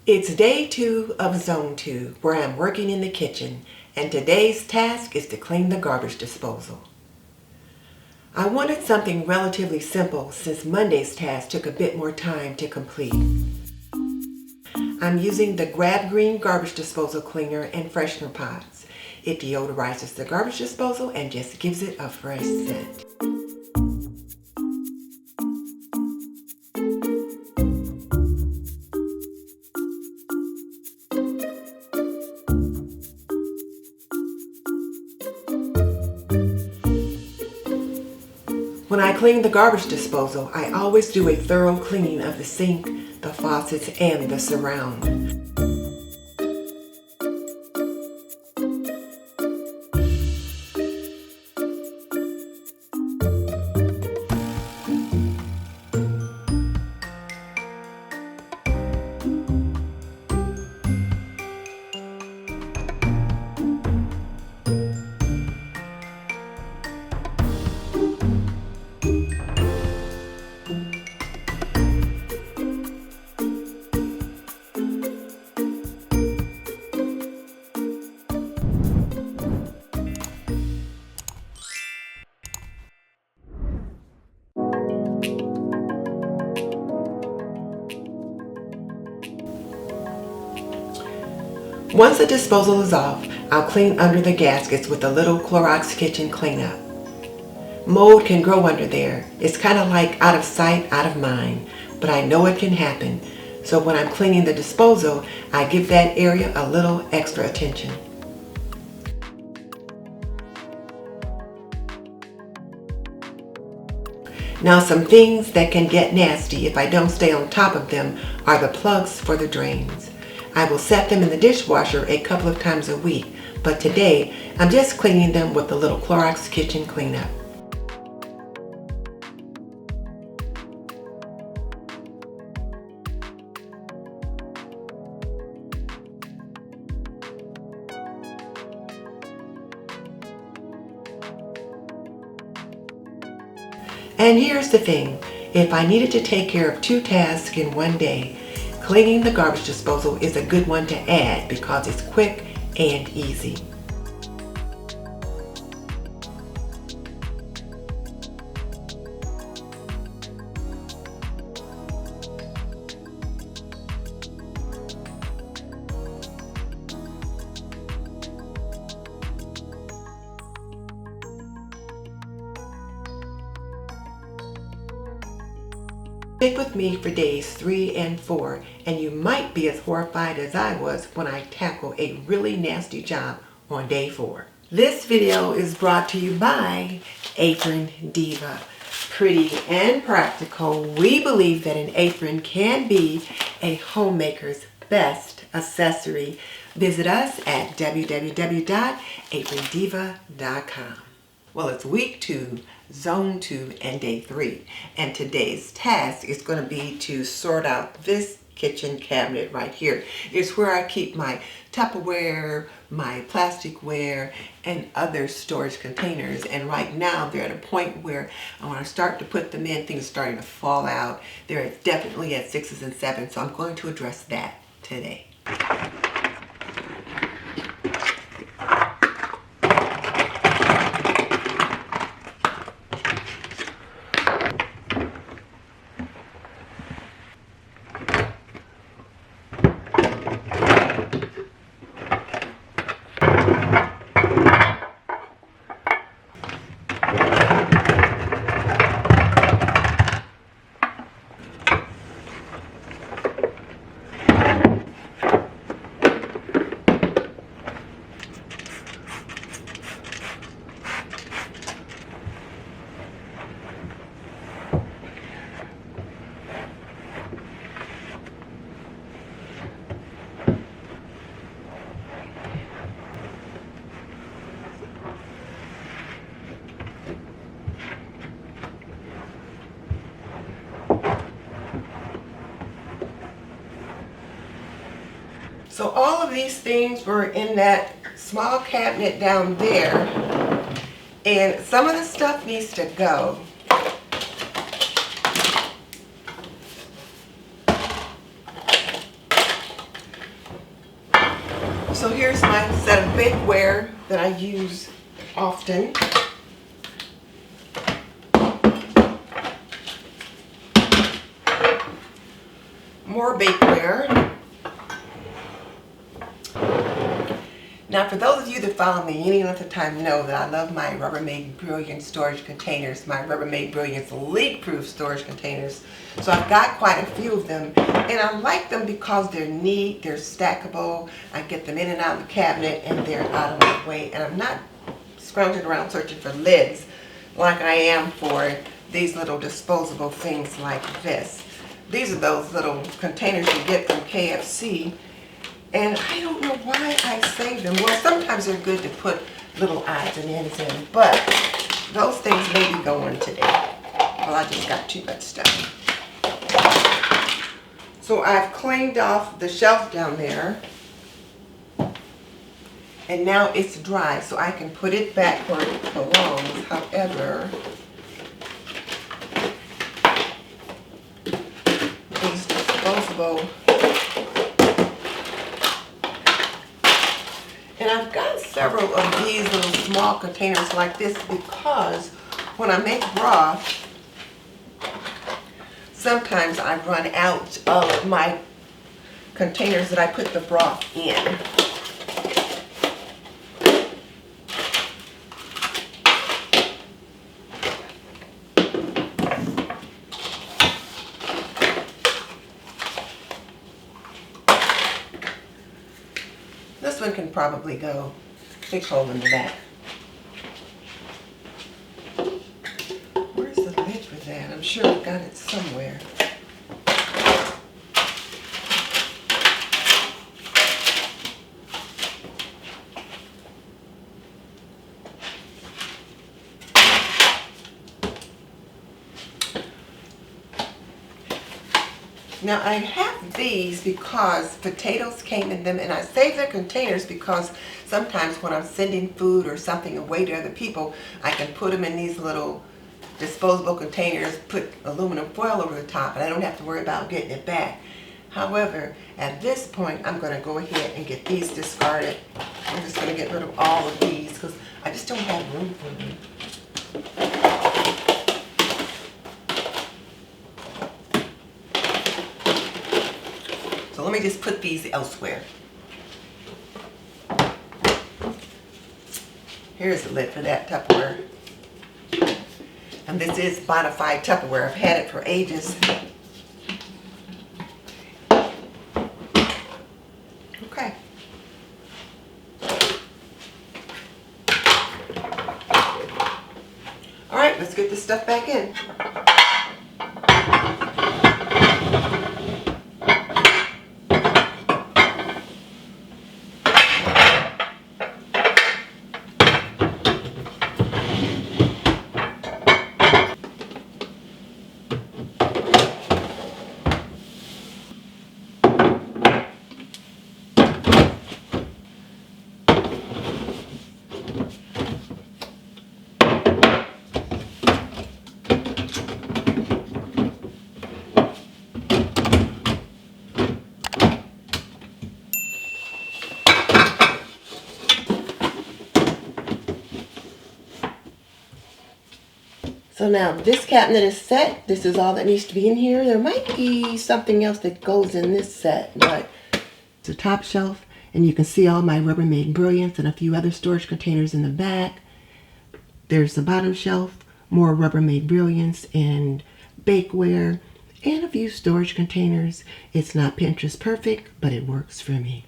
It's day 2 of Zone 2, where I'm working in the kitchen, and today's task is to clean the garbage disposal. I wanted something relatively simple since Monday's task took a bit more time to complete. I'm using the Grab Green garbage disposal cleaner and freshener pods. It deodorizes the garbage disposal and just gives it a fresh scent. When I clean the garbage disposal, I always do a thorough cleaning of the sink, the faucets, and the surround. Once the disposal is off, I'll clean under the gaskets with a little Clorox kitchen cleanup. Mold can grow under there. It's kind of like out of sight, out of mind, but I know it can happen. So when I'm cleaning the disposal, I give that area a little extra attention. Now, some things that can get nasty if I don't stay on top of them are the plugs for the drains. I will set them in the dishwasher a couple of times a week, but today I'm just cleaning them with the little Clorox kitchen cleanup. And here's the thing, if I needed to take care of 2 tasks in one day, cleaning the garbage disposal is a good one to add because it's quick and easy. Stick with me for days 3 and 4, and you might be as horrified as I was when I tackle a really nasty job on day 4. This video is brought to you by Aprondiva. Pretty and practical, we believe that an apron can be a homemaker's best accessory. Visit us at www.aprondiva.com. Well, it's week 2, zone 2, and day 3. And today's task is going to be to sort out this kitchen cabinet right here. It's where I keep my Tupperware, my plasticware, and other storage containers. And right now they're at a point where I want to start to put them in. Things are starting to fall out. They're definitely at 6s and 7s, so I'm going to address that today. So all of these things were in that small cabinet down there, and some of the stuff needs to go. So here's my set of bakeware that I use often. More bakeware. Now, for those of you that follow me any length of time know that I love my Rubbermaid Brilliant storage containers, my Rubbermaid Brilliant leak-proof storage containers. So I've got quite a few of them, and I like them because they're neat, they're stackable. I get them in and out of the cabinet, and they're out of my way, and I'm not scrounging around searching for lids like I am for these little disposable things like this. These are those little containers you get from KFC. And I don't know why I save them. Well, sometimes they're good to put little odds and ends in, but those things may be going today. Well, I just got too much stuff. So I've cleaned off the shelf down there, and now it's dry, so I can put it back where it belongs. However, these disposable. And I've got several of these little small containers like this because when I make broth, sometimes I run out of my containers that I put the broth in. This one can probably go. Big hole in the back. Where's the lid for that? I'm sure I've got it somewhere. Now I have these because potatoes came in them, and I save the containers because sometimes when I'm sending food or something away to other people, I can put them in these little disposable containers, put aluminum foil over the top, and I don't have to worry about getting it back. However, at this point, I'm going to go ahead and get these discarded. I'm just going to get rid of all of these because I just don't have room for them. So let me just put these elsewhere. Here's the lid for that Tupperware. And this is bonafide Tupperware. I've had it for ages. Okay. All right, let's get this stuff back in. So now this cabinet is set. This is all that needs to be in here. There might be something else that goes in this set, but it's a top shelf, and you can see all my Rubbermaid Brilliance and a few other storage containers in the back. There's the bottom shelf, more Rubbermaid Brilliance and bakeware, and a few storage containers. It's not Pinterest perfect, but it works for me.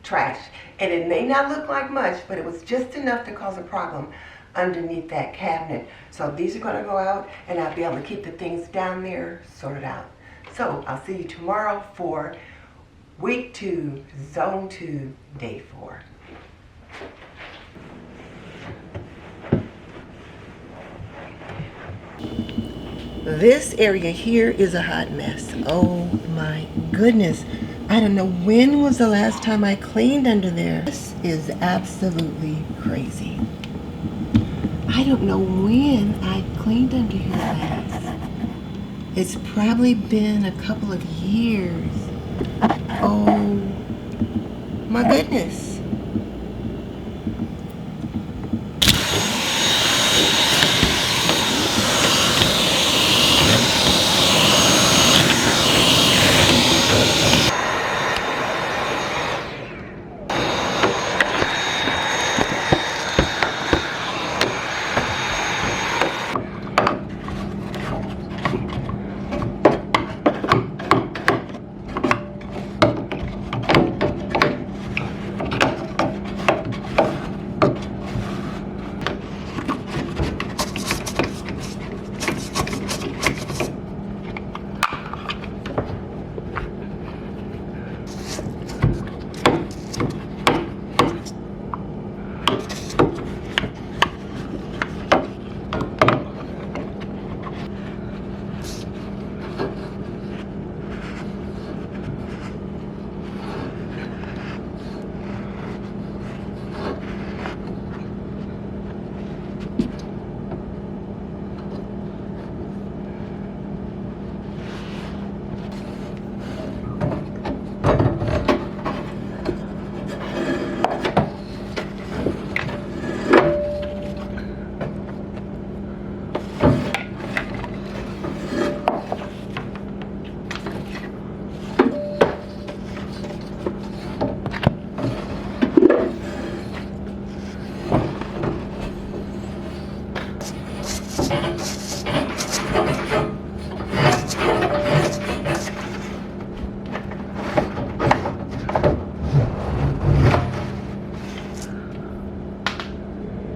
Trash. And it may not look like much, but it was just enough to cause a problem underneath that cabinet. So these are going to go out, and I'll be able to keep the things down there sorted out. So I'll see you tomorrow for week 2, zone 2, day 4. This area here is a hot mess. Oh my goodness. I don't know when was the last time I cleaned under there. This is absolutely crazy. I don't know when I cleaned under here last. It's probably been a couple of years. Oh My goodness.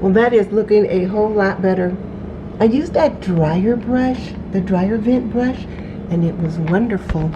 Well, that is looking a whole lot better. I used that dryer brush, the dryer vent brush, and it was wonderful.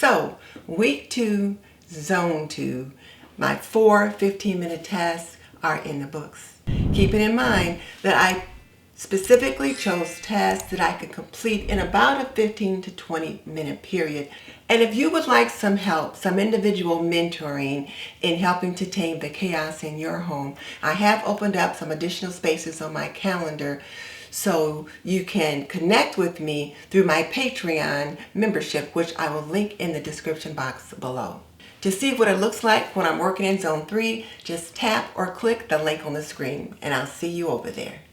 So, week 2, zone 2, my 4 15-minute tasks are in the books. Keeping in mind that I specifically chose tasks that I could complete in about a 15 to 20 minute period. And if you would like some help, some individual mentoring in helping to tame the chaos in your home, I have opened up some additional spaces on my calendar so you can connect with me through my Patreon membership, which I will link in the description box below. To see what it looks like when I'm working in zone 3, just tap or click the link on the screen, and I'll see you over there.